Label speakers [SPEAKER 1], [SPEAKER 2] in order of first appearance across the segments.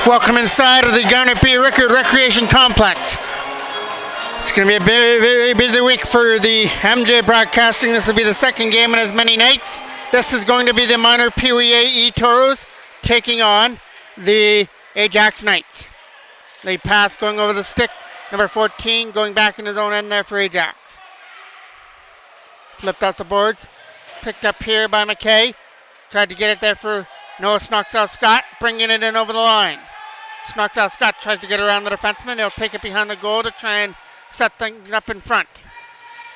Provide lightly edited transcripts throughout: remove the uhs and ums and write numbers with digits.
[SPEAKER 1] Welcome inside of the Garnet B. Rickard Recreation Complex. It's going to be a very, very busy week for the MJ Broadcasting. This will be the second game in as many nights. This is going to be the minor Pee Wee AE Toros taking on the Ajax Knights. Lead pass going over the stick. Number 14 going back in his own end there for Ajax. Flipped out the boards. Picked up here by McKay. Tried to get it there for Noah Snoxell-Scott, bringing it in over the line. Snoxell-Scott tries to get around the defenseman. He'll take it behind the goal to try and set things up in front.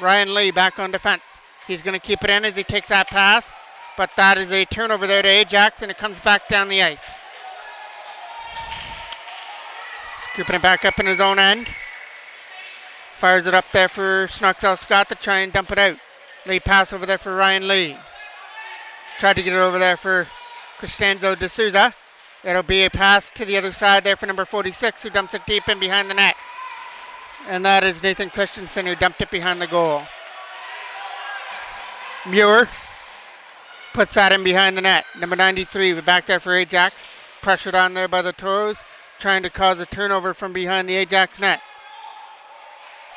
[SPEAKER 1] Ryan Lee back on defense. He's going to keep it in as he takes that pass, but that is a turnover there to Ajax, and it comes back down the ice. Scooping it back up in his own end. Fires it up there for Snoxell-Scott to try and dump it out. Lee pass over there for Ryan Lee. Tried to get it over there for Cristanzo de Souza. It'll be a pass to the other side there for number 46, who dumps it deep in behind the net. And that is Nathan Christensen, who dumped it behind the goal. Muir puts that in behind the net. Number 93, we're back there for Ajax. Pressured on there by the Toros, trying to cause a turnover from behind the Ajax net.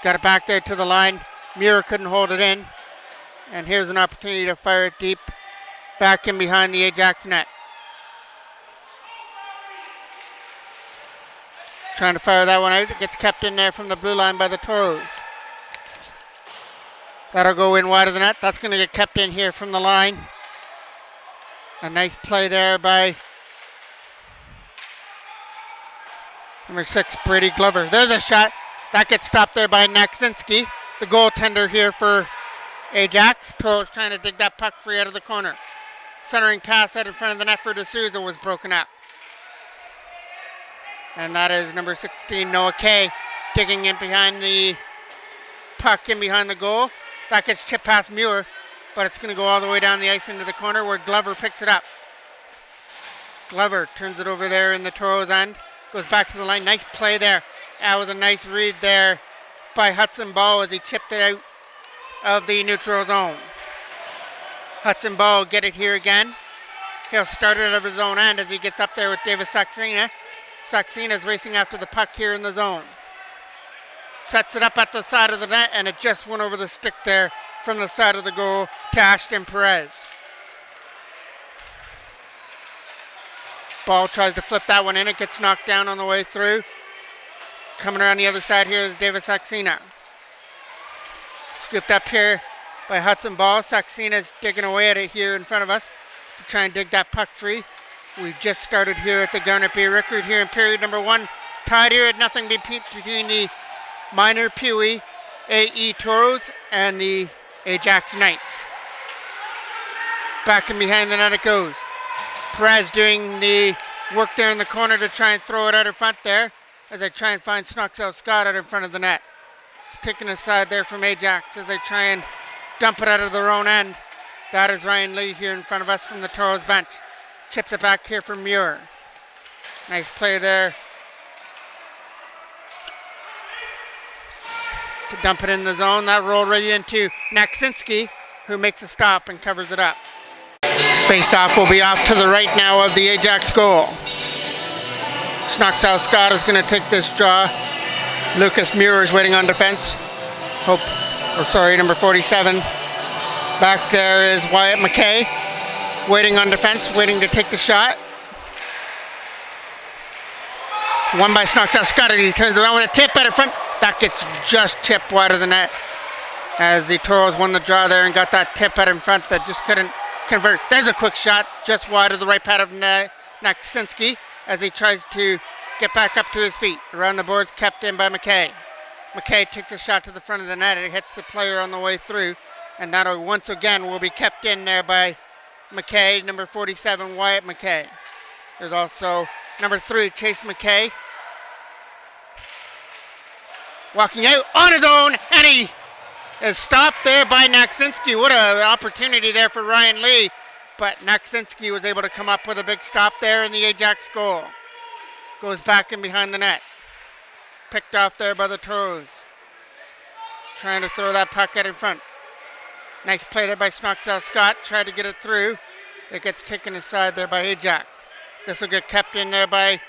[SPEAKER 1] Got it back there to the line. Muir couldn't hold it in. And here's an opportunity to fire it deep back in behind the Ajax net. Trying to fire that one out. It gets kept in there from the blue line by the Toros. That'll go in wide of the net. That's going to get kept in here from the line. A nice play there by number 6, Brady Glover. There's a shot. That gets stopped there by Naksinski, the goaltender here for Ajax. Toros trying to dig that puck free out of the corner. Centering pass out in front of the net for De Souza was broken up. And that is number 16, Noah Kay, digging in behind the puck in behind the goal. That gets chipped past Muir, but it's going to go all the way down the ice into the corner where Glover picks it up. Glover turns it over there in the Toros end. Goes back to the line. Nice play there. That was a nice read there by Hudson Ball as he chipped it out of the neutral zone. Hudson Ball get it here again. He'll start it out of his own end as he gets up there with David Saxena. Saxena's racing after the puck here in the zone. Sets it up at the side of the net, and it just went over the stick there from the side of the goal to Ashton Perez. Ball tries to flip that one in. It gets knocked down on the way through. Coming around the other side here is David Saxena. Scooped up here by Hudson Ball. Saxena's digging away at it here in front of us to try and dig that puck free. We've just started here at the Garnet B. Rickard here in period number 1. Tied here at nothing between the minor Pee Wee AE Toros and the Ajax Knights. Back and behind the net it goes. Perez doing the work there in the corner to try and throw it out in front there as they try and find Snoxell-Scott out in front of the net. It's taken aside there from Ajax as they try and dump it out of their own end. That is Ryan Lee here in front of us from the Toros bench. Chips it back here from Muir. Nice play there to dump it in the zone. That rolled right into Naksinski, who makes a stop and covers it up. Face-off will be off to the right now of the Ajax goal. Snoxell-Scott is going to take this draw. Lucas Muir is waiting on defense. Number 47. Back there is Wyatt McKay. Waiting on defense, waiting to take the shot. One by Snoxell-Scott, he turns around with a tip out of front. That gets just tipped wide of the net as the Toros won the draw there and got that tip out in front that just couldn't convert. There's a quick shot just wide of the right pad of Naksinski as he tries to get back up to his feet. Around the boards, kept in by McKay. McKay takes a shot to the front of the net. It hits the player on the way through, and that once again will be kept in there by McKay, number 47, Wyatt McKay. There's also number 3, Chase McKay. Walking out on his own, and he is stopped there by Naksinski. What an opportunity there for Ryan Lee. But Naksinski was able to come up with a big stop there in the Ajax goal. Goes back in behind the net. Picked off there by the Toros. Trying to throw that puck out in front. Nice play there by Snoxell-Scott. Tried to get it through. It gets taken aside there by Ajax. This will get kept in there by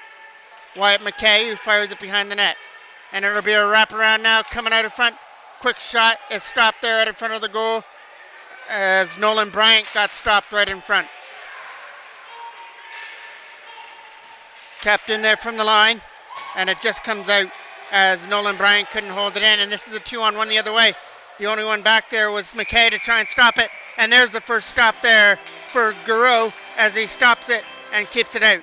[SPEAKER 1] Wyatt McKay, who fires it behind the net. And it'll be a wraparound now coming out in front. Quick shot is stopped there right in front of the goal as Nolan Bryant got stopped right in front. Kept in there from the line, and it just comes out as Nolan Bryant couldn't hold it in, and this is a 2-on-1 the other way. The only one back there was McKay to try and stop it, and there's the first stop there for Garreau as he stops it and keeps it out.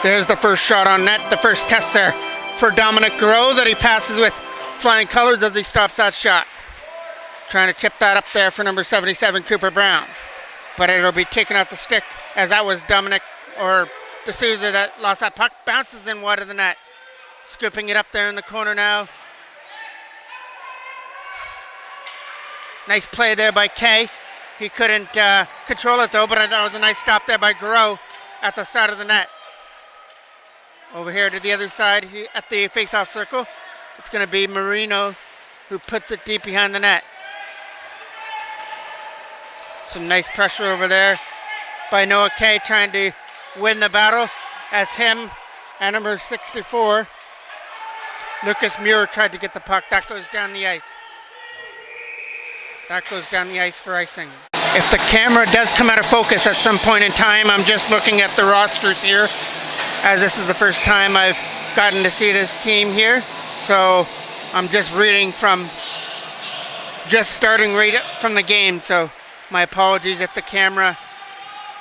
[SPEAKER 1] There's the first shot on net, the first test there for Dominic Garreau that he passes with flying colors as he stops that shot. Trying to chip that up there for number 77, Cooper Brown. But it'll be taken off the stick as that was Dominic or D'Souza that lost that puck. Bounces in wide of the net. Scooping it up there in the corner now. Nice play there by Kay. He couldn't control it though, but that was a nice stop there by Garreau at the side of the net. Over here to the other side at the face-off circle, it's going to be Marino who puts it deep behind the net. Some nice pressure over there by Noah Kay trying to win the battle as him and number 64, Lucas Muir, tried to get the puck. That goes down the ice. That goes down the ice for icing. If the camera does come out of focus at some point in time, I'm just looking at the rosters here, as this is the first time I've gotten to see this team here. So I'm just reading from, just starting right from the game. So my apologies if the camera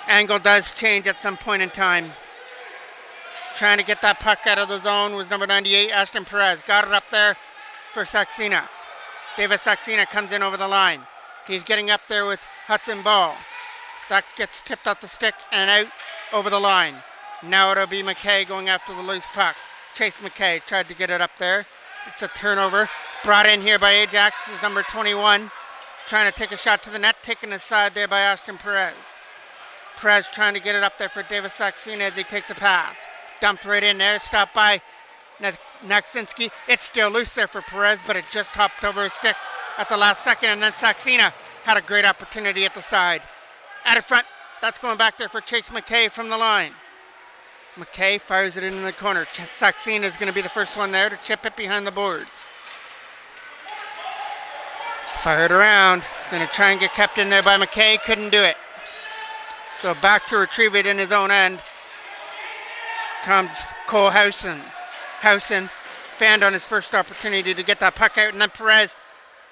[SPEAKER 1] angle does change at some point in time. Trying to get that puck out of the zone was number 98, Ashton Perez. Got it up there for Saxena. David Saxena comes in over the line. He's getting up there with Hudson Ball. That gets tipped off the stick and out over the line. Now it'll be McKay going after the loose puck. Chase McKay tried to get it up there. It's a turnover. Brought in here by Ajax is number 21. Trying to take a shot to the net. Taken aside there by Ashton Perez. Perez trying to get it up there for David Saxena as he takes a pass. Dumped right in there. Stopped by Naksinski. It's still loose there for Perez, but it just hopped over his stick at the last second. And then Saxena had a great opportunity at the side. At the front, that's going back there for Chase McKay from the line. McKay fires it into the corner. Saxena is going to be the first one there to chip it behind the boards. Fired around. Going to try and get kept in there by McKay. Couldn't do it. So back to retrieve it in his own end comes Cole Howson. Howson fanned on his first opportunity to get that puck out, and then Perez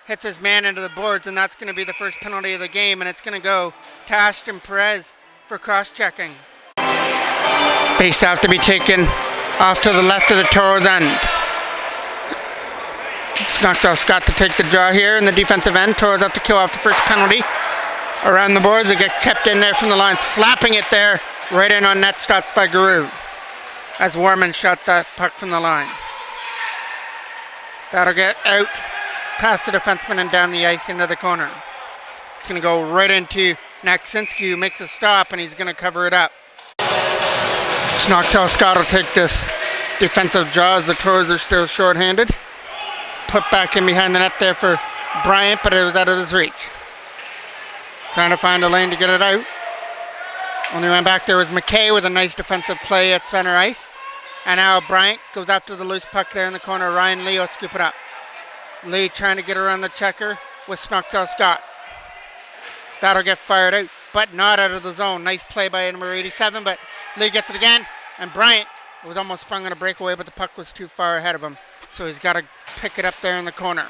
[SPEAKER 1] hits his man into the boards, and that's going to be the first penalty of the game, and it's going to go to Ashton Perez for cross-checking. Face out to be taken off to the left of the Toros end. Snoxall Scott to take the draw here in the defensive end. Toros have to kill off the first penalty. Around the boards, they get kept in there from the line, slapping it there, right in on net, stopped by Garreau as Warman shot that puck from the line. That'll get out past the defenseman and down the ice into the corner. It's going to go right into Naksinski, who makes a stop, and he's going to cover it up. Snoxall Scott will take this defensive draw as the Toros are still shorthanded. Put back in behind the net there for Bryant, but it was out of his reach. Trying to find a lane to get it out. Only one back there was McKay with a nice defensive play at center ice. And now Bryant goes after the loose puck there in the corner. Ryan Lee will scoop it up. Lee trying to get around the checker with Snoxall Scott. That'll get fired out, but not out of the zone. Nice play by number 87, but Lee gets it again. And Bryant was almost sprung on a breakaway, but the puck was too far ahead of him. So he's got to pick it up there in the corner.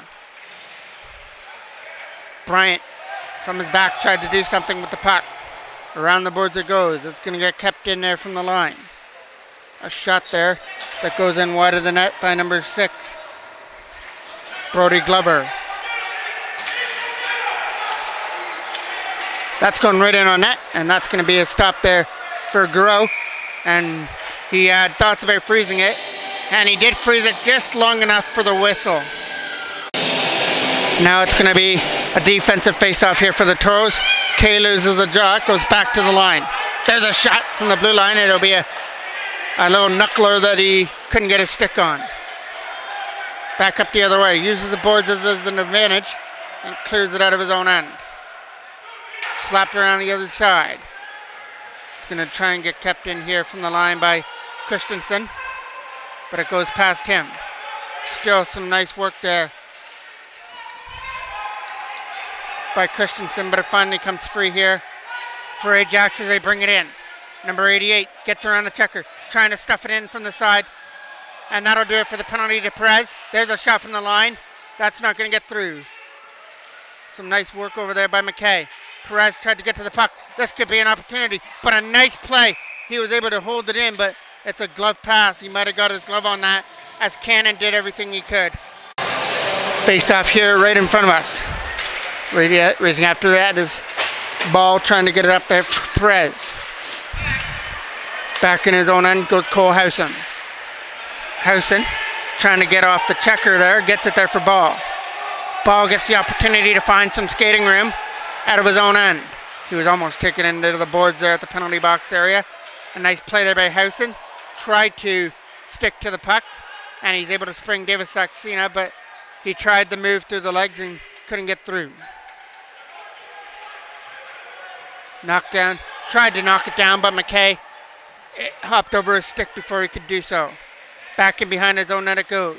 [SPEAKER 1] Bryant, from his back, tried to do something with the puck. Around the boards it goes. It's going to get kept in there from the line. A shot there that goes in wide of the net by number 6, Brody Glover. That's going right in on net, and that's going to be a stop there for Garreau. And he had thoughts about freezing it, and he did freeze it just long enough for the whistle. Now it's going to be a defensive face-off here for the Toros. Kay loses a draw, goes back to the line. There's a shot from the blue line. It'll be a little knuckler that he couldn't get his stick on. Back up the other way. Uses the boards as an advantage and clears it out of his own end. Slapped around the other side. He's going to try and get kept in here from the line by Christensen, but it goes past him. Still some nice work there by Christensen, but it finally comes free here for Ajax as they bring it in. Number 88 gets around the checker, trying to stuff it in from the side, and that'll do it for the penalty to Perez. There's a shot from the line. That's not going to get through. Some nice work over there by McKay. Perez tried to get to the puck. This could be an opportunity, but a nice play. He was able to hold it in, but it's a glove pass. He might have got his glove on that, as Cannon did everything he could. Face off here right in front of us. Racing after that is Ball trying to get it up there for Perez. Back in his own end goes Cole Howson. Howson trying to get off the checker there, gets it there for Ball. Ball gets the opportunity to find some skating room out of his own end. He was almost taken into the boards there at the penalty box area. A nice play there by Howson. Tried to stick to the puck, and he's able to spring Davis Saxena, but he tried the move through the legs and couldn't get through. Knocked down, tried to knock it down, but McKay hopped over his stick before he could do so. Back in behind his own net it goes.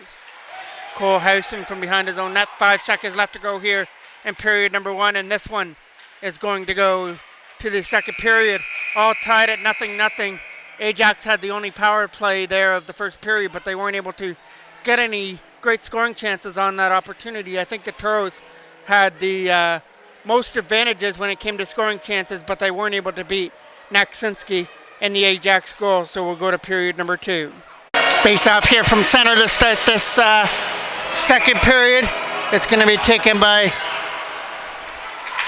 [SPEAKER 1] Cole Howson from behind his own net. 5 seconds left to go here in period number 1, and this one is going to go to the second period. All tied at 0-0. Ajax had the only power play there of the first period, but they weren't able to get any great scoring chances on that opportunity. I think the Toros had the most advantages when it came to scoring chances, but they weren't able to beat Naksinski in the Ajax goal, so we'll go to period number 2. Face off here from center to start this second period. It's going to be taken by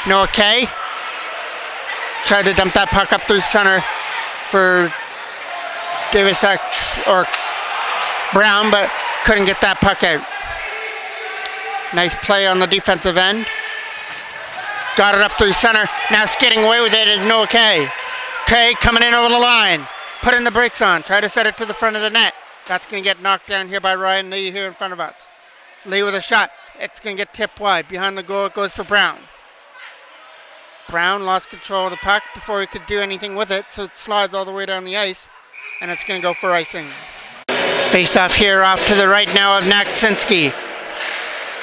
[SPEAKER 1] Noah Kay. Tried to dump that puck up through center for Davis X or Brown, but couldn't get that puck out. Nice play on the defensive end. Got it up through center. Now skating away with it is Noah Kay. Kay coming in over the line. Putting the brakes on. Try to set it to the front of the net. That's going to get knocked down here by Ryan Lee here in front of us. Lee with a shot. It's going to get tipped wide. Behind the goal it goes for Brown. Brown lost control of the puck before he could do anything with it, so it slides all the way down the ice, and it's going to go for icing. Face off here off to the right now of Naksinski.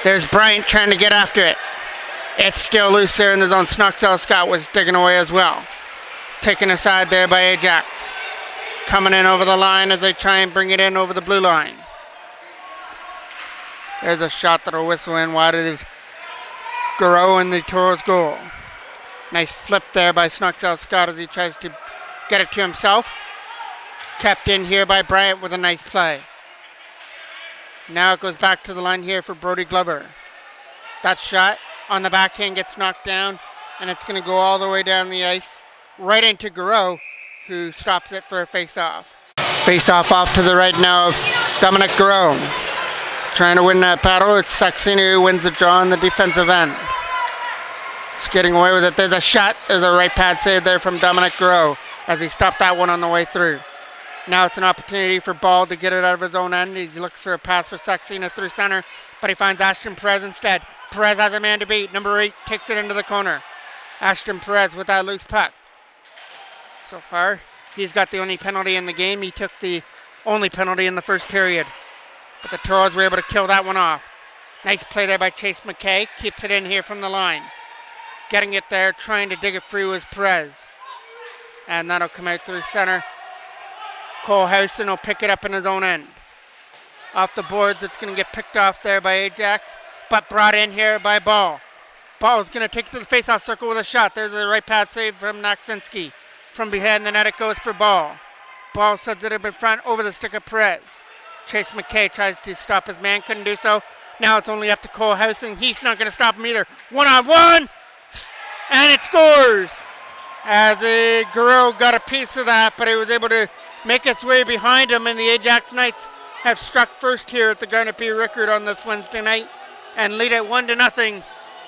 [SPEAKER 1] There's Bryant trying to get after it. It's still loose there in the zone. Snoxell Scott was digging away as well. Taken aside there by Ajax. Coming in over the line as they try and bring it in over the blue line. There's a shot that'll whistle in wide of Garreau in the Toros goal. Nice flip there by Snoxell Scott as he tries to get it to himself. Kept in here by Bryant with a nice play. Now it goes back to the line here for Brody Glover. That shot on the backhand gets knocked down, and it's going to go all the way down the ice, right into Garreau, who stops it for a face-off. Face-off off to the right now of Dominic Garreau. Trying to win that battle. It's Saxena who wins the draw on the defensive end. Just getting away with it. There's a shot. There's a right pad save there from Dominic Garreau as he stopped that one on the way through. Now it's an opportunity for Ball to get it out of his own end. He looks for a pass for Saxena through center, but he finds Ashton Perez instead. Perez has a man to beat. Number 8 takes it into the corner. Ashton Perez with that loose puck. So far, he's got the only penalty in the game. He took the only penalty in the first period. But the Toros were able to kill that one off. Nice play there by Chase McKay. Keeps it in here from the line. Getting it there, trying to dig it free was Perez. And that'll come out through center. Cole Howson will pick it up in his own end. Off the boards, it's going to get picked off there by Ajax, but brought in here by Ball. Ball is going to take it to the face-off circle with a shot. There's a right pad save from Naksinski. From behind the net it goes for Ball. Ball sets it up in front over the stick of Perez. Chase McKay tries to stop his man, couldn't do so. Now it's only up to Cole Howson. He's not going to stop him either. 1-on-1, and it scores! As Garreau got a piece of that, but he was able to make its way behind him, and the Ajax Knights have struck first here at the Garnet P. Rickard on this Wednesday night and lead it 1-0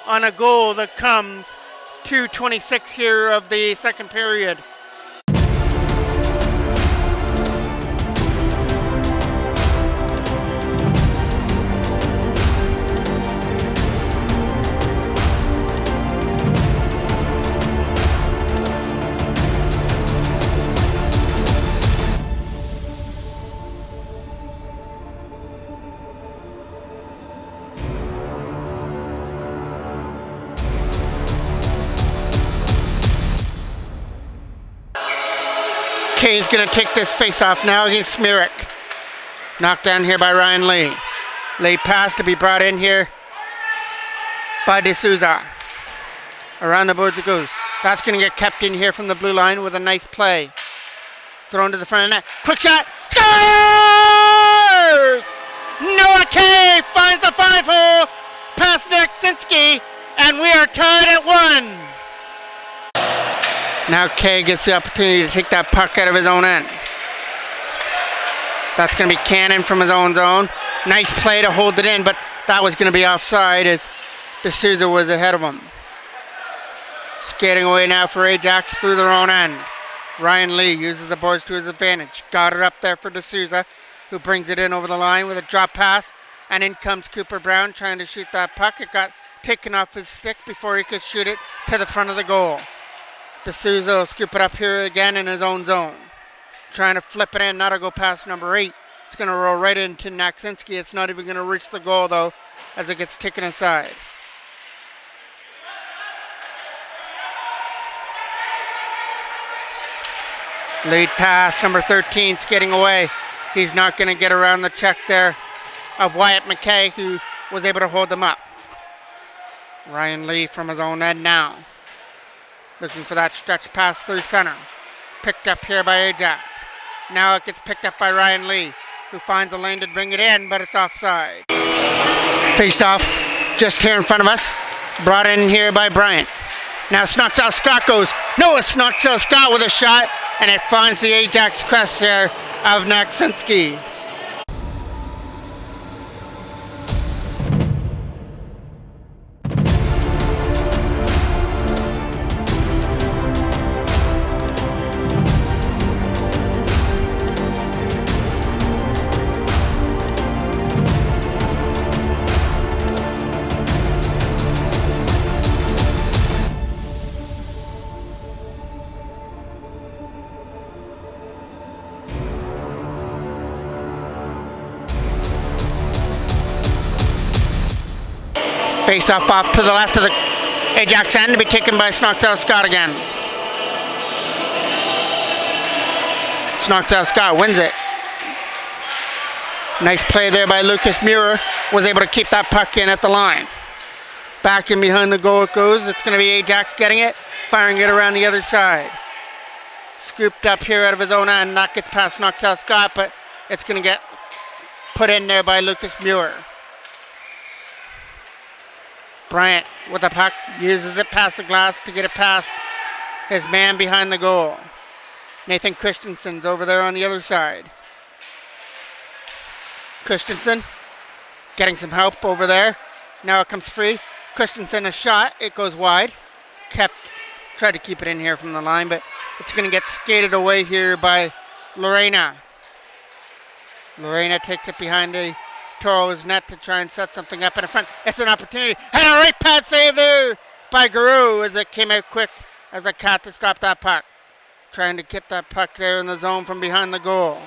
[SPEAKER 1] on a goal that comes 2:26 here of the second period. McKay is going to take this face-off now against Smirik. Knocked down here by Ryan Lee. Late pass to be brought in here by D'Souza. Around the boards it goes. That's going to get kept in here from the blue line with a nice play. Thrown to the front of the net. Quick shot. Scores! Noah Kay finds the 5-hole past Naksinski, and we are tied at 1. Now Kay gets the opportunity to take that puck out of his own end. That's going to be Cannon from his own zone. Nice play to hold it in, but that was going to be offside as D'Souza was ahead of him. Skating away now for Ajax through their own end. Ryan Lee uses the boards to his advantage. Got it up there for D'Souza, who brings it in over the line with a drop pass. And in comes Cooper Brown trying to shoot that puck. It got taken off his stick before he could shoot it to the front of the goal. D'Souza will scoop it up here again in his own zone. Trying to flip it in, not to go past number 8. It's going to roll right into Naksinski. It's not even going to reach the goal, though, as it gets taken aside. Lead pass, number 13, skating away. He's not going to get around the check there of Wyatt McKay, who was able to hold them up. Ryan Lee from his own end now. Looking for that stretch pass through center. Picked up here by Ajax. Now it gets picked up by Ryan Lee, who finds a lane to bring it in, but it's offside. Face off just here in front of us. Brought in here by Bryant. Now Snoxell Scott goes. Noah Snoxell Scott with a shot, and it finds the Ajax crest there of Naksinski. Face off to the left of the Ajax end to be taken by Snoxell Scott again. Snoxell Scott wins it. Nice play there by Lucas Muir. Was able to keep that puck in at the line. Back in behind the goal it goes. It's going to be Ajax getting it, firing it around the other side. Scooped up here out of his own end. That gets past Snoxell Scott, but it's going to get put in there by Lucas Muir. Bryant with the puck, uses it past the glass to get it past his man behind the goal. Nathan Christensen's over there on the other side. Christensen getting some help over there. Now it comes free. Christensen a shot, it goes wide. Tried to keep it in here from the line, but it's going to get skated away here by Lorena. Lorena takes it behind the Toros net to try and set something up in the front. It's an opportunity. And a right pad save there by Garou as it came out quick as a cat to stop that puck. Trying to get that puck there in the zone from behind the goal.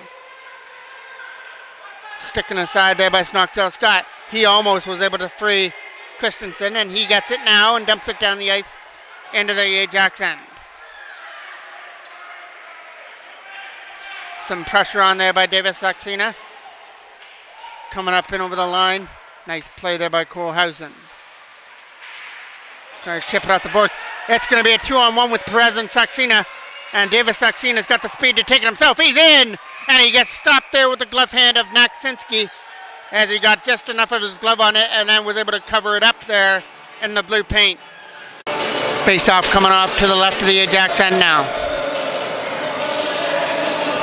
[SPEAKER 1] Sticking aside there by Snoxell Scott. He almost was able to free Christensen, and he gets it now and dumps it down the ice into the Ajax end. Some pressure on there by Davis Saxena. Coming up and over the line. Nice play there by Kohlhausen. Trying to chip it off the board. It's going to be a 2-on-1 with Perez and Saxena. And Davis Saxena's got the speed to take it himself. He's in! And he gets stopped there with the glove hand of Naksinski as he got just enough of his glove on it and then was able to cover it up there in the blue paint. Face off coming off to the left of the Ajax end now.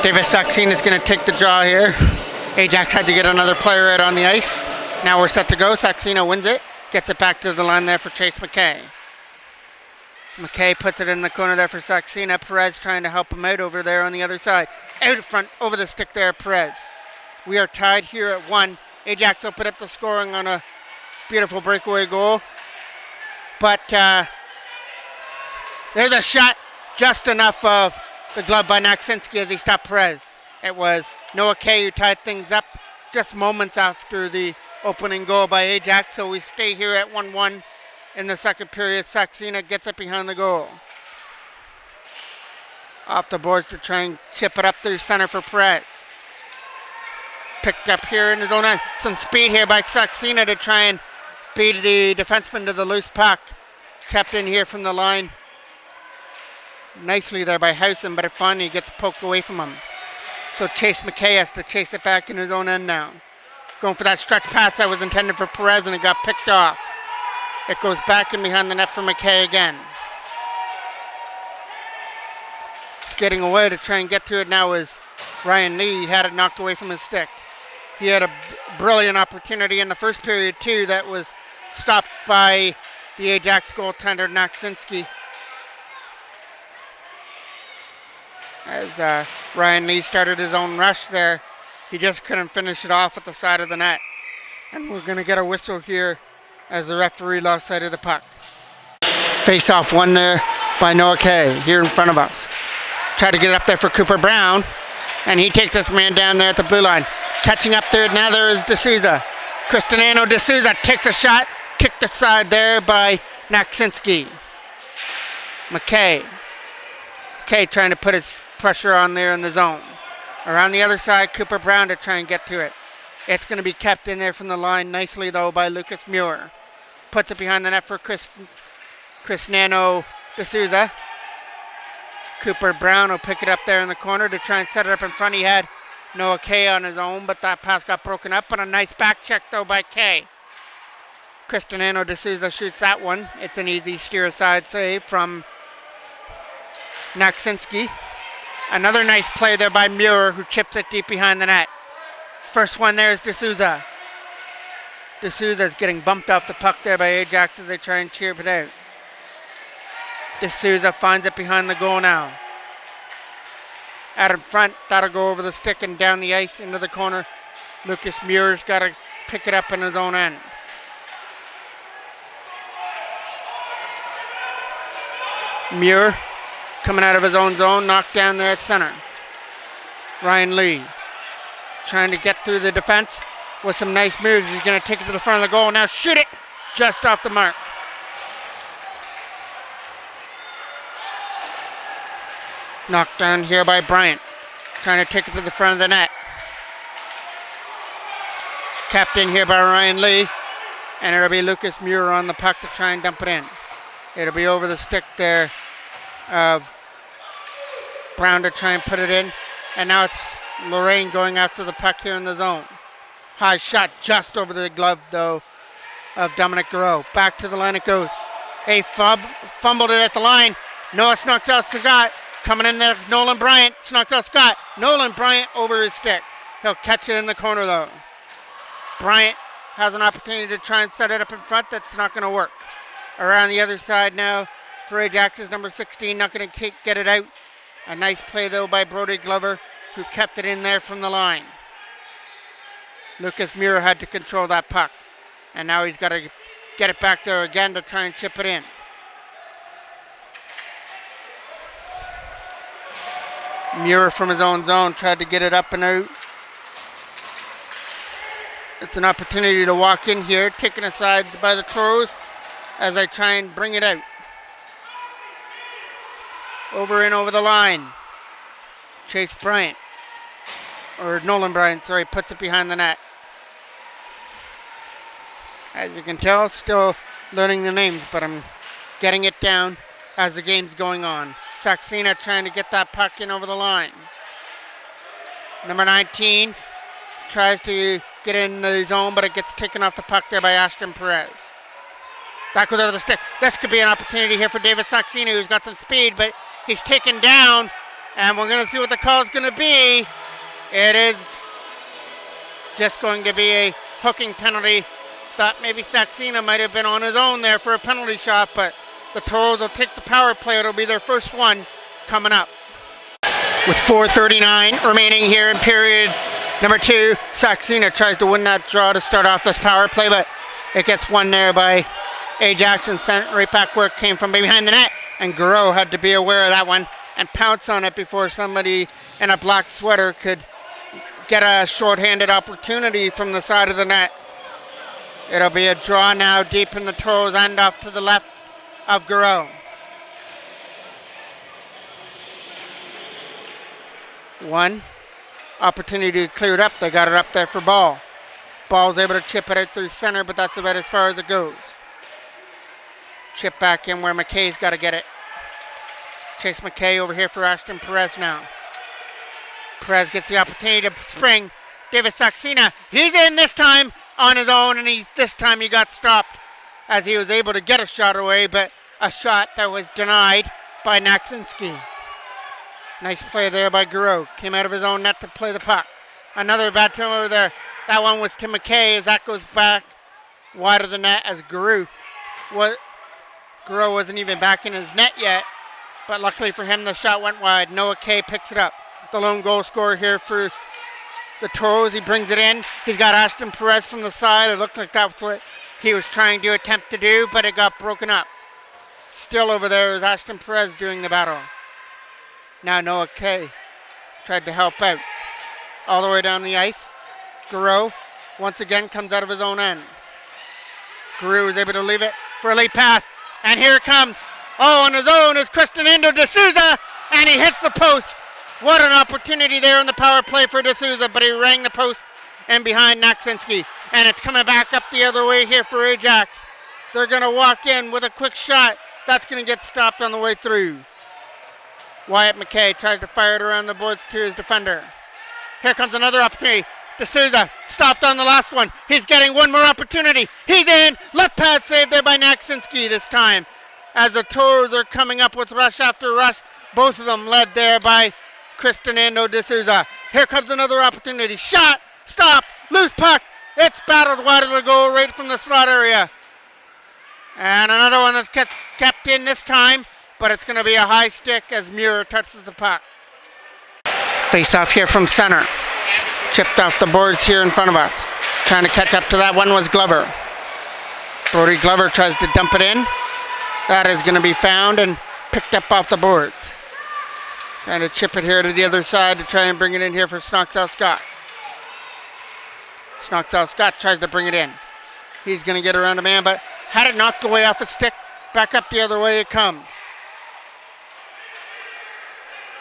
[SPEAKER 1] Davis Saxena's going to take the draw here. Ajax had to get another player out on the ice. Now we're set to go. Saxena wins it. Gets it back to the line there for Chase McKay. McKay puts it in the corner there for Saxena. Perez trying to help him out over there on the other side. Out in front, over the stick there, Perez. We are tied here at 1. Ajax opened up the scoring on a beautiful breakaway goal. But there's a shot, just enough of the glove by Naksinski as he stopped Perez. It was Noah Kay who tied things up just moments after the opening goal by Ajax. So we stay here at 1-1 in the second period. Saxena gets it behind the goal. off the boards to try and chip it up through center for Perez. Picked up here in the zone. Some speed here by Saxena to try and beat the defenseman to the loose puck. Kept in here from the line. Nicely there by Housen, but it finally gets poked away from him. So Chase McKay has to chase it back in his own end now. Going for that stretch pass that was intended for Perez, and it got picked off. It goes back in behind the net for McKay again. Getting away to try and get to it now is Ryan Lee. He had it knocked away from his stick. He had a brilliant opportunity in the first period too that was stopped by the Ajax goaltender Naksinski. As Ryan Lee started his own rush there, he just couldn't finish it off at the side of the net. And we're going to get a whistle here as the referee lost sight of the puck. Face-off won there by Noah Kay here in front of us. Tried to get it up there for Cooper Brown, and he takes this man down there at the blue line. Catching up there, now there is D'Souza. Cristiano D'Souza takes a shot, kicked aside there by Naksinski. McKay trying to put his pressure on there in the zone. Around the other side, Cooper Brown to try and get to it. It's going to be kept in there from the line nicely, though, by Lucas Muir. Puts it behind the net for Cristiano D'Souza. Cooper Brown will pick it up there in the corner to try and set it up in front. He had Noah Kay on his own, but that pass got broken up, and a nice back check, though, by Kay. Cristiano D'Souza shoots that one. It's an easy steer aside save from Naksinski. Another nice play there by Muir, who chips it deep behind the net. First one there is D'Souza. D'Souza is getting bumped off the puck there by Ajax as they try and chirp it out. D'Souza finds it behind the goal now. Out in front, that'll go over the stick and down the ice into the corner. Lucas Muir's got to pick it up in his own end. Muir coming out of his own zone, knocked down there at center. Ryan Lee trying to get through the defense with some nice moves. He's going to take it to the front of the goal. Now shoot it just off the mark. Knocked down here by Bryant. Trying to take it to the front of the net. Kept in here by Ryan Lee. And it'll be Lucas Muir on the puck to try and dump it in. It'll be over the stick there of Brown to try and put it in. And now it's Lorraine going after the puck here in the zone. High shot just over the glove, though, of Dominic Garreau. Back to the line it goes. Fumbled it at the line. Noah snucks out Scott. Coming in there, Nolan Bryant snucks out Scott. Nolan Bryant over his stick. He'll catch it in the corner, though. Bryant has an opportunity to try and set it up in front. That's not going to work. Around the other side now for Ajax's number 16. Not going to get it out. A nice play, though, by Brody Glover, who kept it in there from the line. Lucas Muir had to control that puck. And now he's got to get it back there again to try and chip it in. Muir from his own zone tried to get it up and out. It's an opportunity to walk in here, taken aside by the Toros as I try and bring it out. Over and over the line. Chase Bryant, or Nolan Bryant, sorry, puts it behind the net. As you can tell, still learning the names, but I'm getting it down as the game's going on. Saxena trying to get that puck in over the line. Number 19 tries to get in the zone, but it gets taken off the puck there by Ashton Perez. That goes over the stick. This could be an opportunity here for David Saxena, who's got some speed, but he's taken down, and we're going to see what the call is going to be. It is just going to be a hooking penalty. Thought maybe Saxena might have been on his own there for a penalty shot, but the Toros will take the power play. It'll be their first one coming up. With 4:39 remaining here in period number 2, Saxena tries to win that draw to start off this power play, but it gets won there by Ajax and sent right back where it came from behind the net. And Garreau had to be aware of that one and pounce on it before somebody in a black sweater could get a shorthanded opportunity from the side of the net. It'll be a draw now deep in the Toros end off to the left of Garreau. One opportunity to clear it up. They got it up there for Ball. Ball's able to chip it out through center, but that's about as far as it goes. Chip back in where McKay's got to get it. Chase McKay over here for Ashton Perez now. Perez gets the opportunity to spring. David Saxena, he's in this time on his own, and this time he got stopped as he was able to get a shot away, but a shot that was denied by Naksinski. Nice play there by Guro. Came out of his own net to play the puck. Another bad turnover there. That one was to McKay as that goes back wide of the net as Guro wasn't even back in his net yet, but luckily for him the shot went wide. Noah Kay picks it up. The lone goal scorer here for the Toros. He brings it in. He's got Ashton Perez from the side. It looked like that's what he was trying to attempt to do, but it got broken up. Still over there is Ashton Perez doing the battle. Now Noah Kay tried to help out. All the way down the ice. Guro once again comes out of his own end. Guro was able to leave it for a late pass. And here it comes. Oh, on his own is Cristiano D'Souza. And he hits the post. What an opportunity there on the power play for D'Souza. But he rang the post and behind Naksinski. And it's coming back up the other way here for Ajax. They're going to walk in with a quick shot. That's going to get stopped on the way through. Wyatt McKay tries to fire it around the boards to his defender. Here comes another opportunity. D'Souza stopped on the last one. He's getting one more opportunity. He's in. Left pad saved there by Naksinski this time. As the Toros are coming up with rush after rush. Both of them led there by Cristiano D'Souza. Here comes another opportunity. Shot. Stop. Loose puck. It's battled wide of the goal right from the slot area. And another one that's kept in this time. But it's going to be a high stick as Muir touches the puck. Face off here from center. Chipped off the boards here in front of us. Trying to catch up to that one was Glover. Brody Glover tries to dump it in. That is going to be found and picked up off the boards. Trying to chip it here to the other side to try and bring it in here for Snoxell Scott. Snoxell Scott tries to bring it in. He's going to get around a man, but had it knocked away off a stick. Back up the other way it comes.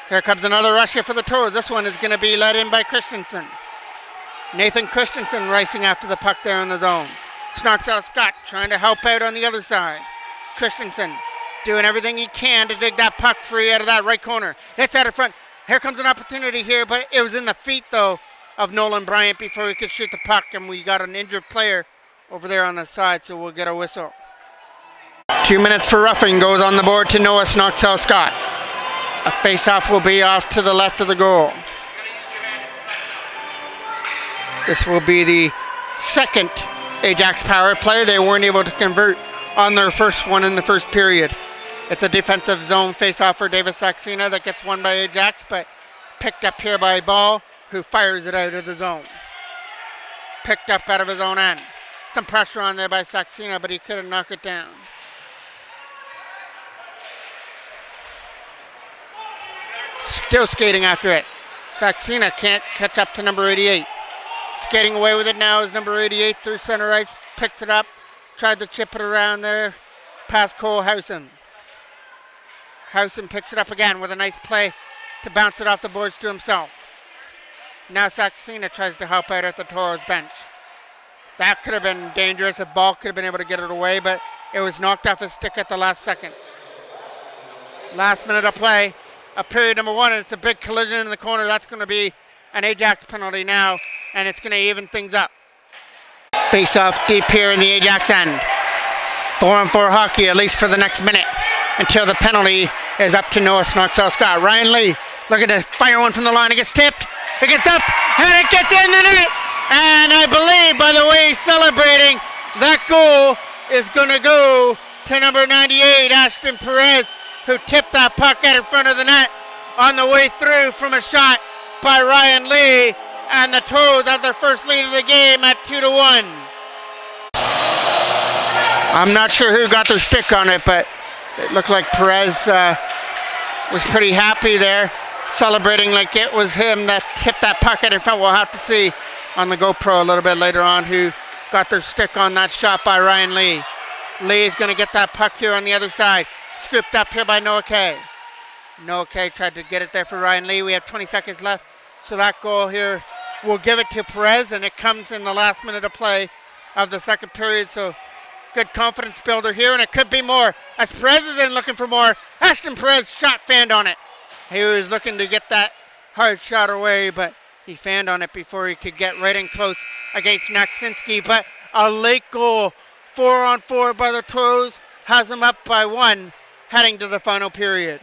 [SPEAKER 1] Here comes another rush here for the Toros. This one is going to be led in by Christensen. Nathan Christensen racing after the puck there in the zone. Snoxell Scott trying to help out on the other side. Christensen doing everything he can to dig that puck free out of that right corner. It's out of front. Here comes an opportunity here, but it was in the feet, though, of Nolan Bryant before he could shoot the puck, and we got an injured player over there on the side, so we'll get a whistle. 2 minutes for roughing goes on the board to Noah Snoxell Scott. A face-off will be off to the left of the goal. This will be the second Ajax power play. They weren't able to convert on their first one in the first period. It's a defensive zone face-off for David Saxena that gets won by Ajax, but picked up here by Ball, who fires it out of the zone. Picked up out of his own end. Some pressure on there by Saxena, but he couldn't knock it down. Still skating after it. Saxena can't catch up to number 88. Skating away with it now is number 88 through center ice. Picks it up. Tried to chip it around there. Past Cole Howson. Howson picks it up again with a nice play to bounce it off the boards to himself. Now Saxena tries to help out at the Toros bench. That could have been dangerous. A Ball could have been able to get it away, but it was knocked off his stick at the last second. Last minute of play. A period number one, and it's a big collision in the corner. That's going to be an Ajax penalty now, and it's going to even things up. Face off deep here in the Ajax end. 4-on-4 hockey, at least for the next minute, until the penalty is up to Noah Snoxell Scott. Ryan Lee looking to fire one from the line. It gets tipped. It gets up, and it gets in the net. And I believe, by the way he's celebrating, that goal is going to go to number 98, Ashton Perez, who tipped that puck out in front of the net on the way through from a shot by Ryan Lee. And the Toros have their first lead of the game at 2-1. I'm not sure who got their stick on it, but it looked like Perez was pretty happy there, celebrating like it was him that tipped that puck out in front. We'll have to see on the GoPro a little bit later on who got their stick on that shot by Ryan Lee. Lee is going to get that puck here on the other side. Scooped up here by Noah Kay. Noah Kay tried to get it there for Ryan Lee. We have 20 seconds left So that goal here will give it to Perez, and it comes in the last minute of play of the second period. So good confidence builder here, and it could be more. As Perez is in looking for more, Ashton Perez shot fanned on it. He was looking to get that hard shot away, but he fanned on it before he could get right in close against Naksinski. But a late goal, 4-on-4 by the Toros, has them up by 1 heading to the final period.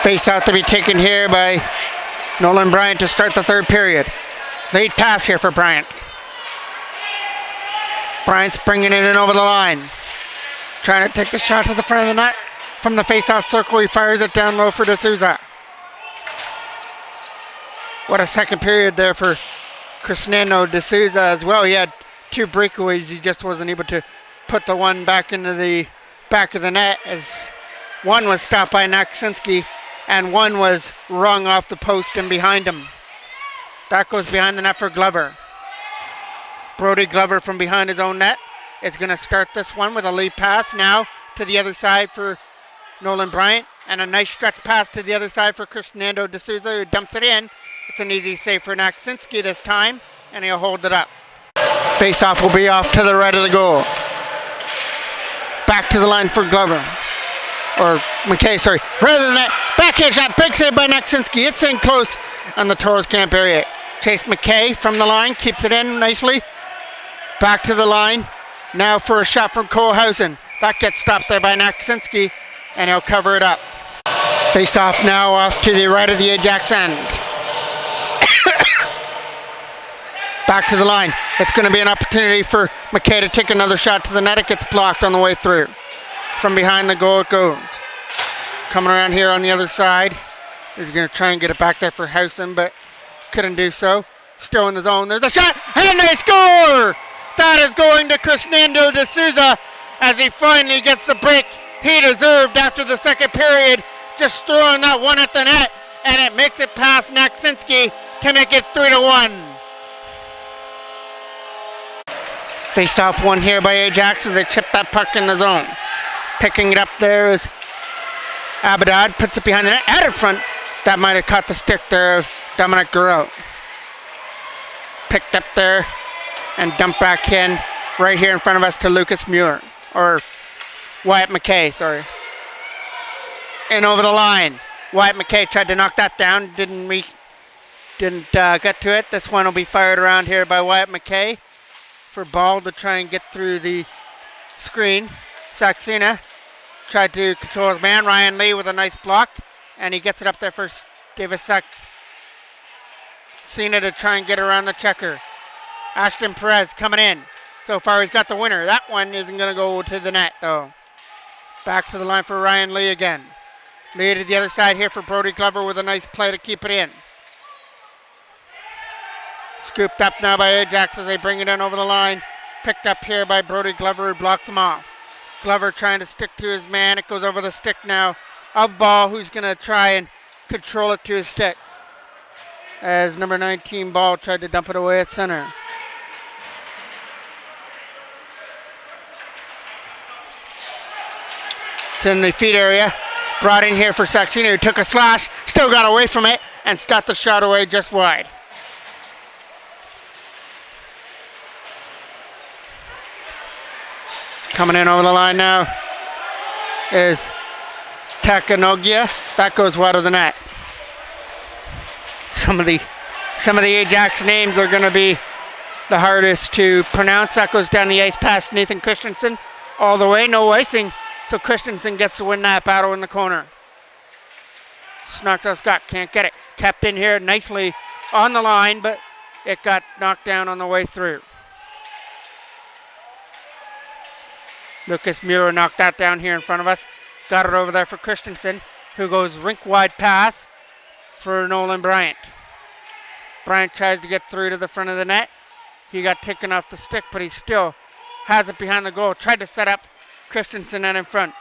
[SPEAKER 1] Face out to be taken here by Nolan Bryant to start the third period. Late pass here for Bryant. Bryant's bringing it in over the line. Trying to take the shot to the front of the net. From the face-off circle, he fires it down low for D'Souza. What a second period there for Cristiano D'Souza as well. He had 2 breakaways. He just wasn't able to put the one back into the back of the net, as one was stopped by Naksinski and one was rung off the post and behind him. That goes behind the net for Glover. Brody Glover from behind his own net is going to start this one with a lead pass now to the other side for Nolan Bryant, and a nice stretch pass to the other side for Cristiano D'Souza, who dumps it in. It's an easy save for Naksinski this time, and he'll hold it up. Face-off will be off to the right of the goal. Back to the line for Glover. Or McKay, sorry. Rather than that, backhand shot, big save by Naksinski. It's in close, and the Toros can't bury it. Chase McKay from the line, keeps it in nicely. Back to the line. Now for a shot from Kohlhausen. That gets stopped there by Naksinski, and he'll cover it up. Face off now off to the right of the Ajax end. Back to the line. It's going to be an opportunity for McKay to take another shot to the net. It gets blocked on the way through. From behind the goal it goes. Coming around here on the other side. He's going to try and get it back there for Hausen, but couldn't do so. Still in the zone. There's a shot, and they score! That is going to Cristiano D'Souza as he finally gets the break he deserved after the second period. Just throwing that one at the net, and it makes it past Naksinski to make it 3-1. Face off one here by Ajax as they chip that puck in the zone. Picking it up there is Abadad, puts it behind the net, out in front. That might have caught the stick there of Dominic Guerrero. Picked up there and dumped back in right here in front of us to Lucas Muir, or Wyatt McKay, sorry. And over the line. Wyatt McKay tried to knock that down, didn't get to it. This one will be fired around here by Wyatt McKay for Ball to try and get through the screen. Saxena tried to control his man, Ryan Lee, with a nice block, and he gets it up there for Davis Saxena to try and get around the checker. Ashton Perez coming in. So far he's got the winner. That one isn't going to go to the net though. Back to the line for Ryan Lee again. Lee to the other side here for Brody Glover with a nice play to keep it in. Scooped up now by Ajax as they bring it in over the line. Picked up here by Brody Glover, who blocks him off. Glover trying to stick to his man. It goes over the stick now of Ball, who's going to try and control it to his stick, as number 19 Ball tried to dump it away at center. It's in the feet area. Brought in here for Saxena, who took a slash, still got away from it, and got the shot away just wide. Coming in over the line now is Takanogia. That goes wide of the net. Some of the Ajax names are going to be the hardest to pronounce. That goes down the ice past Nathan Christensen all the way. No icing, so Christensen gets to win that battle in the corner. Snocked out Scott, can't get it. Kept in here nicely on the line, but it got knocked down on the way through. Lucas Muir knocked that down here in front of us. Got it over there for Christensen, who goes rink-wide pass for Nolan Bryant. Bryant tries to get through to the front of the net. He got taken off the stick, but he still has it behind the goal. Tried to set up Christensen in front.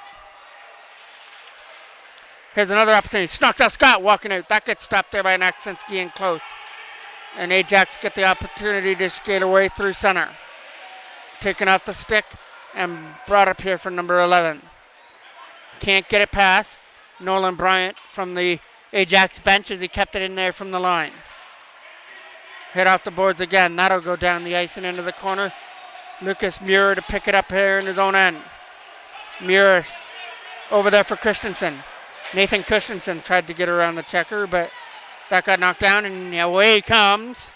[SPEAKER 1] Here's another opportunity. Snoxell Scott walking out. That gets stopped there by Naksinski in close. And Ajax get the opportunity to skate away through center. Taken off the stick and brought up here for number 11. Can't get it past Nolan Bryant from the Ajax bench as he kept it in there from the line. Hit off the boards again. That'll go down the ice and into the corner. Lucas Muir to pick it up here in his own end. Muir over there for Christensen. Nathan Christensen tried to get around the checker, but that got knocked down, and away he comes.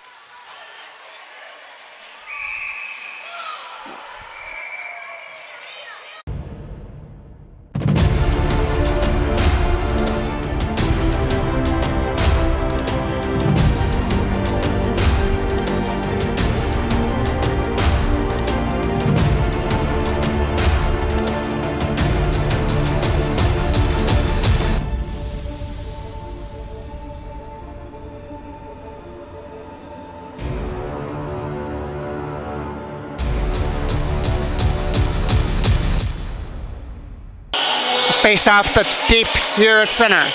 [SPEAKER 1] Face-off that's deep here at center.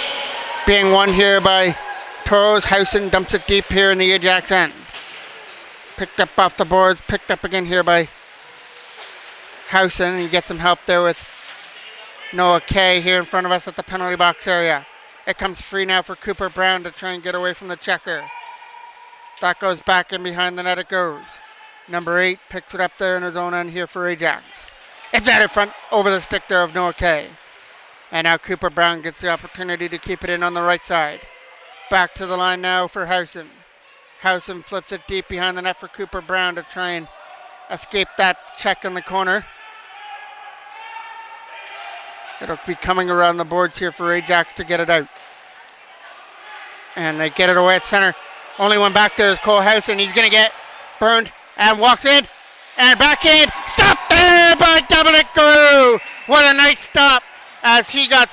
[SPEAKER 1] Being won here by Toros. Housen dumps it deep here in the Ajax end. Picked up off the boards. Picked up again here by Housen. You get some help there with Noah Kay here in front of us at the penalty box area. It comes free now for Cooper Brown to try and get away from the checker. That goes back in behind the net it goes. Number 8 picks it up there in his own end here for Ajax. It's out in front over the stick there of Noah Kay. And now Cooper Brown gets the opportunity to keep it in on the right side. Back to the line now for Housen. Housen flips it deep behind the net for Cooper Brown to try and escape that check in the corner. It'll be coming around the boards here for Ajax to get it out. And they get it away at center. Only one back there is Cole Housen. He's going to get burned and walks in. And back in. Stop there by Dominic Garou. What a nice stop, as he got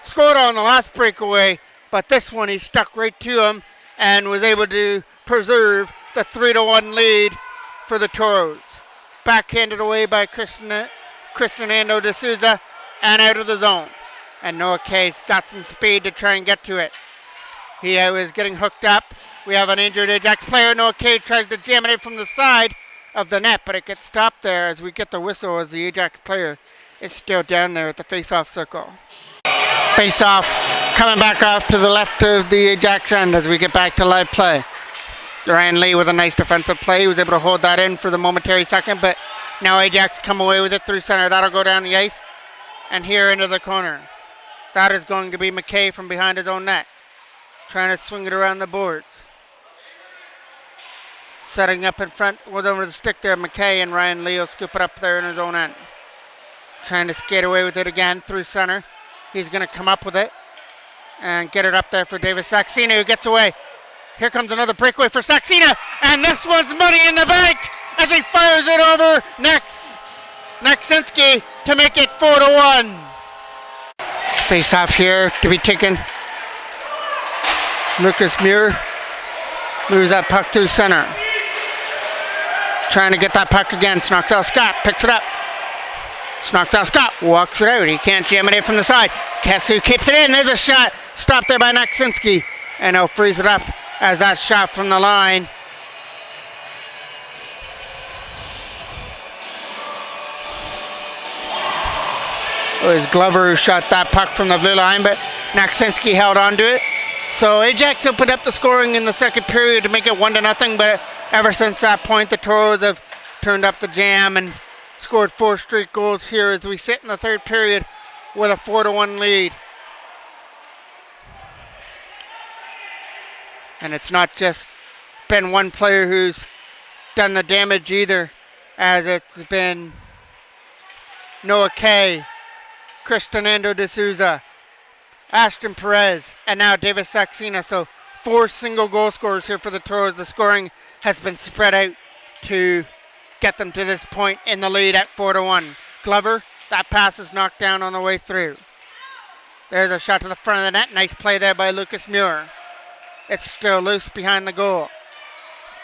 [SPEAKER 1] scored on the last breakaway, but this one he stuck right to him and was able to preserve the 3-1 lead for the Toros. Backhanded away by Cristiano de Souza and out of the zone. And Noah Kay's got some speed to try and get to it. He was getting hooked up. We have an injured Ajax player. Noah Kay tries to jam it in from the side of the net, but it gets stopped there as we get the whistle as the Ajax player is still down there at the face-off circle. Face-off coming back off to the left of the Ajax end as we get back to live play. Ryan Lee with a nice defensive play. He was able to hold that in for the momentary second, but now Ajax come away with it through center. That'll go down the ice and here into the corner. That is going to be McKay from behind his own net, trying to swing it around the boards. Setting up in front with over the stick there, McKay, and Ryan Lee will scoop it up there in his own end. Trying to skate away with it again through center. He's going to come up with it and get it up there for David Saxena, who gets away. Here comes another breakaway for Saxena, and this one's money in the bank as he fires it over Naksinski to make it 4-1. Face off here to be taken. Lucas Muir moves that puck through center. Trying to get that puck again. Snoxell Scott picks it up. Snoxell Scott walks it out. He can't jam it in from the side. Kessu keeps it in. There's a shot. Stopped there by Naksinski. And he'll freeze it up as that shot from the line. It was Glover who shot that puck from the blue line, but Naksinski held on to it. So Ajax opened up the scoring in the second period to make it 1-0, but ever since that point, the Toros have turned up the jam and scored 4 straight goals here as we sit in the third period with a 4-1 lead. And it's not just been one player who's done the damage either, as it's been Noah Kay, Cristiano de Souza, Ashton Perez, and now David Saxena. So 4 single goal scorers here for the Toros. The scoring has been spread out to get them to this point in the lead at 4-1. Glover, that pass is knocked down on the way through. There's a shot to the front of the net. Nice play there by Lucas Muir. It's still loose behind the goal.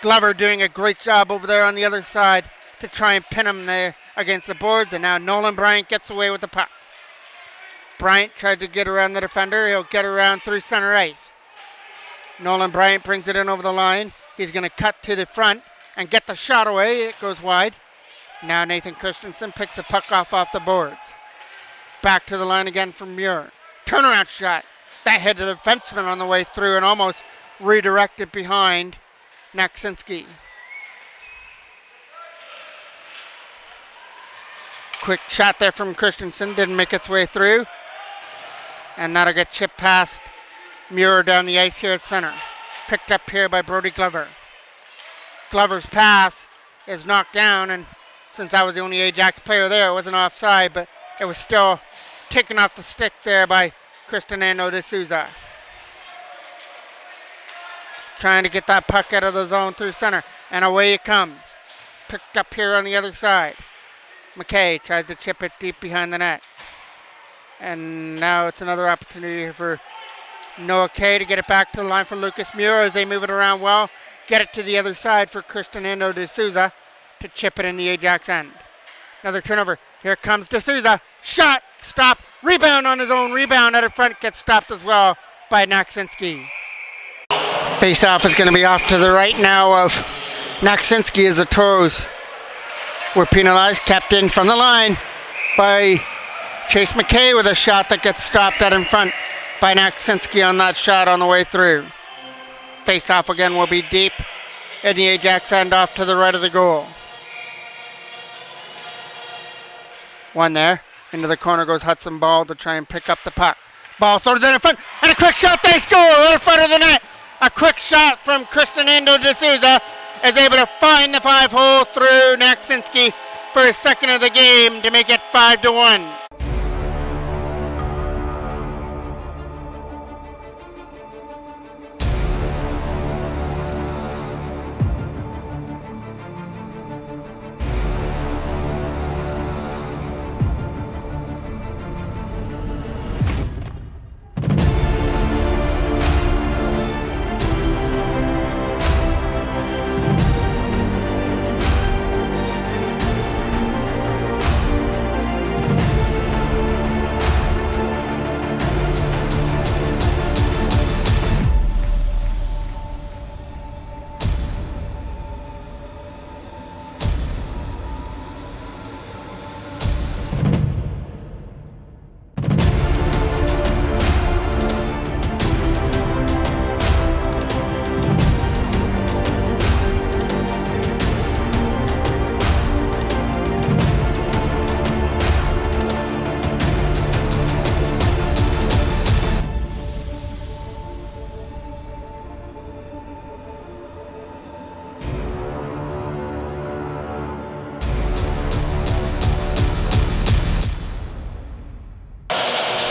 [SPEAKER 1] Glover doing a great job over there on the other side to try and pin him there against the boards. And now Nolan Bryant gets away with the puck. Bryant tried to get around the defender. He'll get around through center ice. Nolan Bryant brings it in over the line. He's going to cut to the front and get the shot away. It goes wide. Now Nathan Christensen picks the puck off the boards. Back to the line again from Muir. Turnaround shot. That hit the defenseman on the way through and almost redirected behind Naksinski. Quick shot there from Christensen. Didn't make its way through. And that'll get chipped past Muir down the ice here at center. Picked up here by Brody Glover. Glover's pass is knocked down, and since I was the only Ajax player there, it wasn't offside, but it was still taken off the stick there by Cristiano de Souza. Trying to get that puck out of the zone through center, and away it comes. Picked up here on the other side. McKay tries to chip it deep behind the net. And now it's another opportunity for Noah Kay to get it back to the line for Lucas Muir as they move it around well. Get it to the other side for Cristiano de Souza to chip it in the Ajax end. Another turnover. Here comes de Souza. Shot. Stop. Rebound on his own rebound out of front. Gets stopped as well by Naksinski. Face-off is going to be off to the right now of Naksinski as the Toros were penalized. Kept in from the line by Chase McKay with a shot that gets stopped out in front by Naksinski on that shot on the way through. Face-off again will be deep in the Ajax end off to the right of the goal. One there. Into the corner goes Hudson Ball to try and pick up the puck. Ball throws it in front, and a quick shot, they score right in front of the net. A quick shot from Cristiano de Souza is able to find the 5-hole through Naksinski for his second of the game to make it 5-1.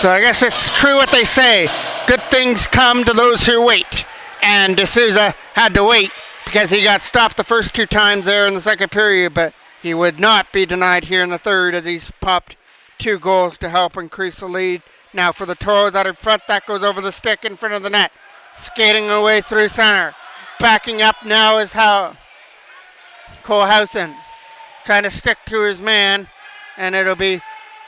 [SPEAKER 1] So I guess it's true what they say. Good things come to those who wait. And de Souza had to wait because he got stopped the first 2 times there in the second period, but he would not be denied here in the third as he's popped 2 goals to help increase the lead. Now for the Toros out in front, that goes over the stick in front of the net. Skating away through center. Backing up now is how Kohlhausen trying to stick to his man, and it'll be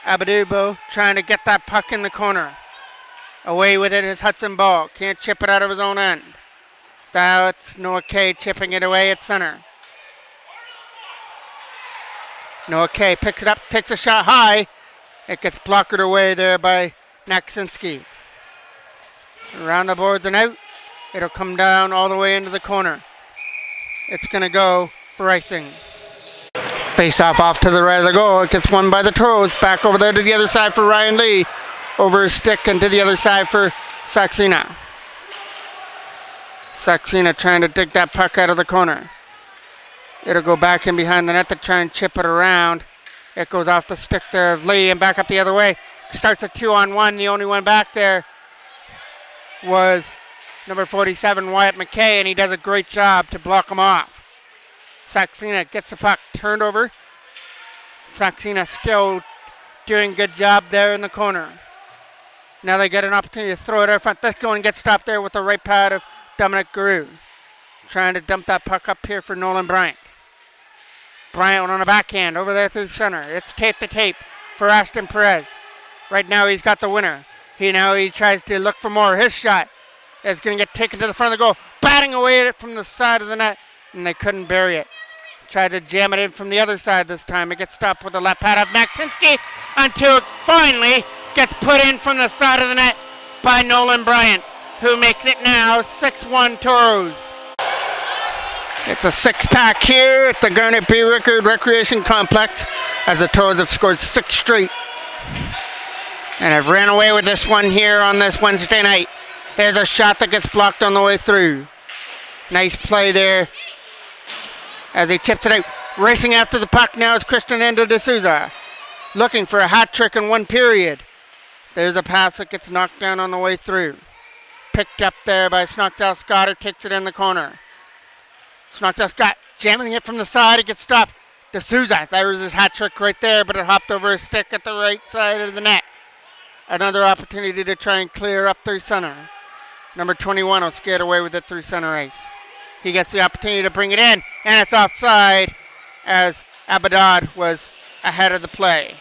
[SPEAKER 1] Abadubo trying to get that puck in the corner. Away with it is Hudson Ball. Can't chip it out of his own end. Now it's Noah Kay chipping it away at center. Noah Kay picks it up, takes a shot high. It gets blocked away there by Naksinski. Around the boards and out. It'll come down all the way into the corner. It's going to go for icing. Face-off off to the right of the goal. It gets won by the Toros. Back over there to the other side for Ryan Lee. Over his stick and to the other side for Saxena. Saxena trying to dig that puck out of the corner. It'll go back in behind the net to try and chip it around. It goes off the stick there of Lee and back up the other way. Starts a 2-on-1. The only one back there was number 47, Wyatt McKay, and he does a great job to block him off. Saxena gets the puck turned over. Saxena still doing a good job there in the corner. Now they get an opportunity to throw it out front. This going gets stopped there with the right pad of Dominic Garou. Trying to dump that puck up here for Nolan Bryant. Bryant on a backhand over there through center. It's tape to tape for Ashton Perez. Right now he's got the winner. He tries to look for more. His shot is going to get taken to the front of the goal. Batting away at it from the side of the net, and they couldn't bury it. Tried to jam it in from the other side this time. It gets stopped with the left pad of Maxinski until it finally gets put in from the side of the net by Nolan Bryant, who makes it now 6-1 Toros. It's a six-pack here at the Garnet B. Rickard Recreation Complex as the Toros have scored 6 straight. And have ran away with this one here on this Wednesday night. There's a shot that gets blocked on the way through. Nice play there as he tips it out. Racing after the puck now is Christian Endo de Souza. Looking for a hat trick in one period. There's a pass that gets knocked down on the way through. Picked up there by Snockdale Scott, who takes it in the corner. Snockdale Scott jamming it from the side. It gets stopped. De Souza, that was his hat trick right there, but it hopped over his stick at the right side of the net. Another opportunity to try and clear up through center. Number 21 will skate away with it through center ice. He gets the opportunity to bring it in, and it's offside as Abadad was ahead of the play.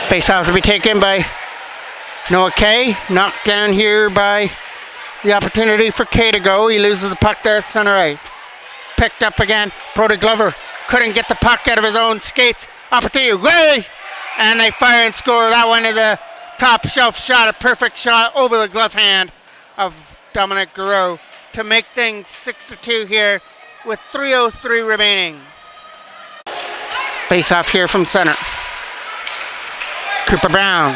[SPEAKER 1] Face-off to be taken by Noah Kay. Knocked down here by the opportunity for Kay to go. He loses the puck there at center ice. Picked up again. Brody Glover couldn't get the puck out of his own skates. Opportunity. Way! And they fire and score. That one is a top shelf shot. A perfect shot over the glove hand of Dominic Garou to make things 6-2 here with 3:03 remaining. Face-off here from center. Cooper Brown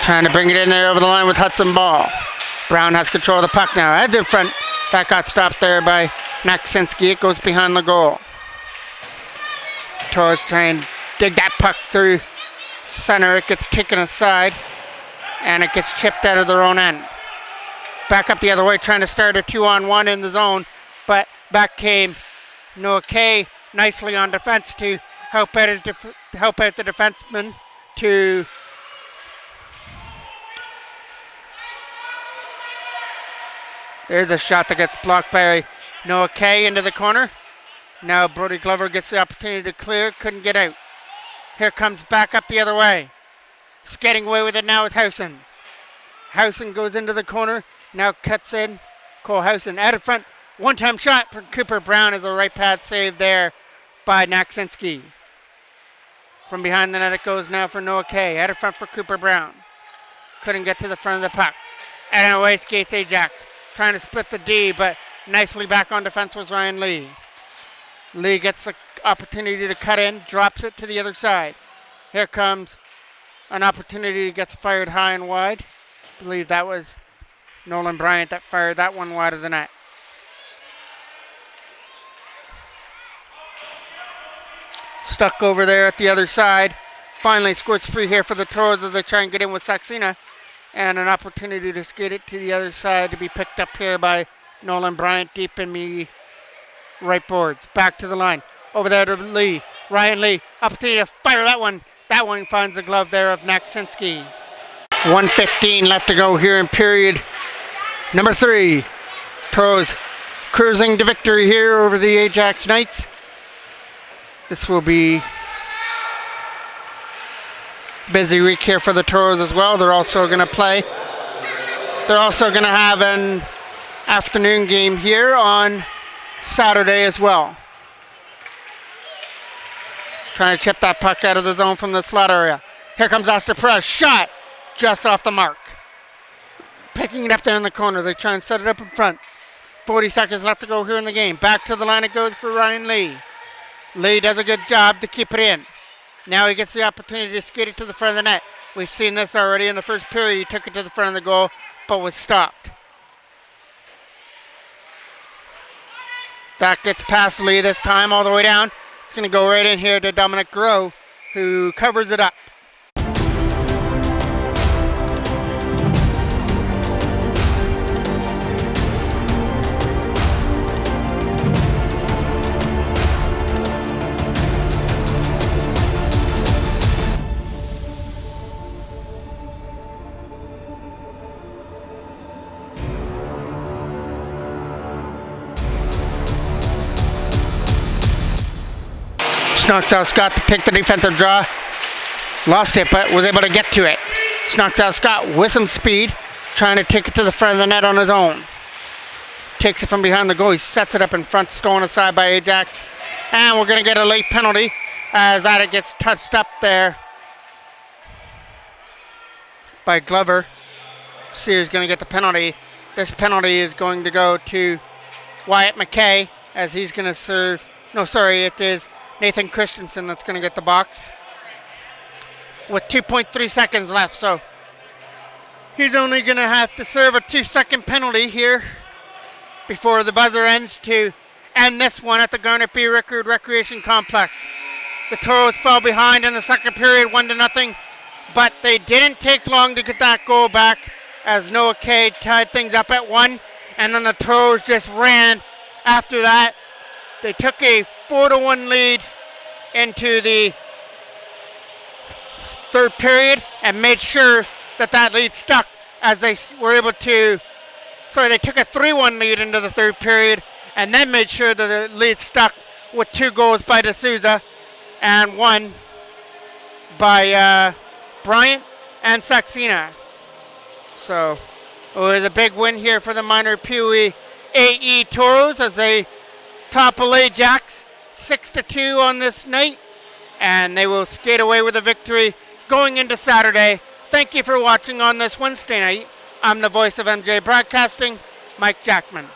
[SPEAKER 1] trying to bring it in there over the line with Hudson Ball. Brown has control of the puck now. Heads in front. That got stopped there by Naksinski. It goes behind the goal. Toros try and dig that puck through center. It gets taken aside and it gets chipped out of their own end. Back up the other way, trying to start a 2-on-1 in the zone, but back came Noah Kay nicely on defense to help out the defenseman. There's a shot that gets blocked by Noah Kay into the corner. Now Brody Glover gets the opportunity to clear, couldn't get out. Here comes back up the other way. Skating away with it now is Housen. Housen goes into the corner, now cuts in. Cole Housen out of front. One-time shot from Cooper Brown as a right pad save there by Naksinski. From behind the net it goes now for Noah Kay. Out of front for Cooper Brown. Couldn't get to the front of the puck. And away skates Ajax. Trying to split the D, but nicely back on defense was Ryan Lee. Lee gets the opportunity to cut in, drops it to the other side. Here comes an opportunity, gets fired high and wide. I believe that was Nolan Bryant that fired that one wide of the net. Stuck over there at the other side. Finally squirts free here for the Toros as they try and get in with Saxena. And an opportunity to skate it to the other side to be picked up here by Nolan Bryant deep in the right boards. Back to the line. Over there to Lee. Ryan Lee. Opportunity to fire that one. That one finds the glove there of Naksinski. 1:15 left to go here in period number 3. Toros cruising to victory here over the Ajax Knights. This will be a busy week here for the Toros as well. They're also going to play. They're also going to have an afternoon game here on Saturday as well. trying to chip that puck out of the zone from the slot area. Here comes Oscar Perez, shot just off the mark. Picking it up there in the corner, they try and set it up in front. 40 seconds left to go here in the game. Back to the line it goes for Ryan Lee. Lee does a good job to keep it in. Now he gets the opportunity to skate it to the front of the net. We've seen this already in the first period. He took it to the front of the goal, but was stopped. That gets past Lee this time all the way down. It's going to go right in here to Dominic Groh, who covers it up. Knocks out Scott to take the defensive draw. Lost it, but was able to get to it. Knocks out Scott with some speed, trying to take it to the front of the net on his own. Takes it from behind the goal. He sets it up in front, stolen aside by Ajax. And we're going to get a late penalty as that gets touched up there by Glover. Sears going to get the penalty. This penalty is going to go to Wyatt McKay as he's going to serve. No, sorry, it is Nathan Christensen that's going to get the box with 2.3 seconds left. So he's only going to have to serve a 2-second penalty here before the buzzer ends to end this one at the Garnet B. Rickard Recreation Complex. The Toros fell behind in the second period, 1-0, but they didn't take long to get that goal back as Noah Kay tied things up at 1, and then the Toros just ran after that. They took a 4-1 lead into the third period and made sure that that lead stuck as they were able to. Sorry, they took a 3-1 lead into the third period and then made sure that the lead stuck with 2 goals by D'Souza and 1 by Bryant and Saxena. So it was a big win here for the Minor Pewee AE Toros as they topple Ajax 6-2 on this night, and they will skate away with a victory going into Saturday. Thank you for watching on this Wednesday night. I'm the voice of MJ Broadcasting, Mike Jackman.